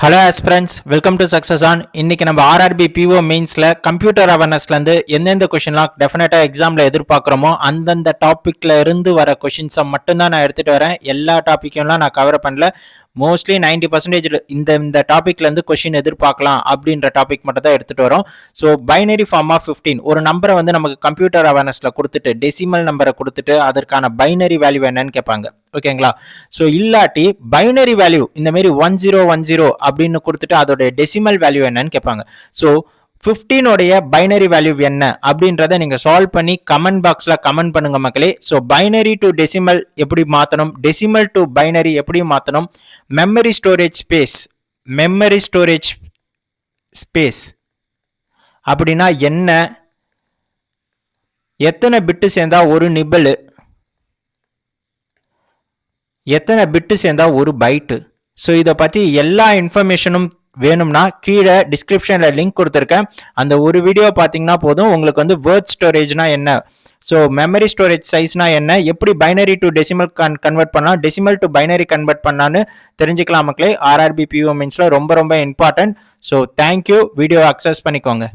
Hello aspirants, welcome to success on. இன்னைக்கு நம்ம RRB PO மெயின்ஸ்ல computer அவேர்னஸ்ல இருந்து எந்தெந்த கொஸ்டின்லாம் டெஃபினட்டா எக்ஸாம்ல எதிர்பார்க்குறோமோ அந்தந்த டாபிக்ல இருந்து வர கொஸ்டின்ஸை மட்டும்தான் நான் எடுத்துட்டு வரேன். எல்லா டாபிக்கையும் நான் கவர் பண்ணல. மோஸ்ட்லி 90% இந்த டாபிக்ல இருந்து கொஸ்டின் எதிர்பார்க்கலாம் அப்படின்ற டாபிக் மட்டும் தான் எடுத்துட்டு வரோம். ஸோ பைனரி ஃபார்ம் ஆஃப் 15 ஒரு நம்பரை வந்து நமக்கு கம்ப்யூட்டர் அவேர்னஸ்ல கொடுத்துட்டு டெசிமல் நம்பரை கொடுத்துட்டு அதற்கான பைனரி வேல்யூ என்னன்னு கேட்பாங்க. ஓகேங்களா? ஸோ இல்லாட்டி பைனரி வேல்யூ இந்த மாதிரி 1010 அப்படின்னு கொடுத்துட்டு அதோட டெசிமல் வேல்யூ என்னன்னு கேட்பாங்க. ஸோ 15 பைனரி வேல்யூ என்ன அப்படின்றத நீங்க சால்வ் பண்ணி கமெண்ட் பாக்ஸ்ல கமெண்ட் பண்ணுங்க மக்களே. ஸோ பைனரி டு டெசிமல் எப்படி மாத்தணும், டெசிமல் டு பைனரி எப்படி மாத்தணும், மெமரி ஸ்டோரேஜ் ஸ்பேஸ் அப்படின்னா என்ன, எத்தனை பிட்டு சேர்ந்தா ஒரு நிபிள், எத்தனை பிட்டு சேர்ந்தா ஒரு பைட்டு. ஸோ இதை பத்தி எல்லா இன்ஃபர்மேஷனும் வேணும்னா கீழே டிஸ்கிரிப்ஷன்ல லிங்க் கொடுத்துருக்கேன். அந்த ஒரு வீடியோ பார்த்தீங்கன்னா போதும். உங்களுக்கு வந்து வேர்ட் ஸ்டோரேஜ்னா என்ன, ஸோ மெமரி ஸ்டோரேஜ் சைஸ்னா என்ன, எப்படி பைனரி டு டெசிமல் கன்வெர்ட் பண்ணலாம், டெசிமல் டு பைனரி கன்வெர்ட் பண்ணலான்னு தெரிஞ்சுக்கலாம் மக்களே. ஆர்ஆர்பி பிஓ மெயின்ஸ்ல ரொம்ப ரொம்ப important. So thank you, video access பண்ணிக்கோங்க.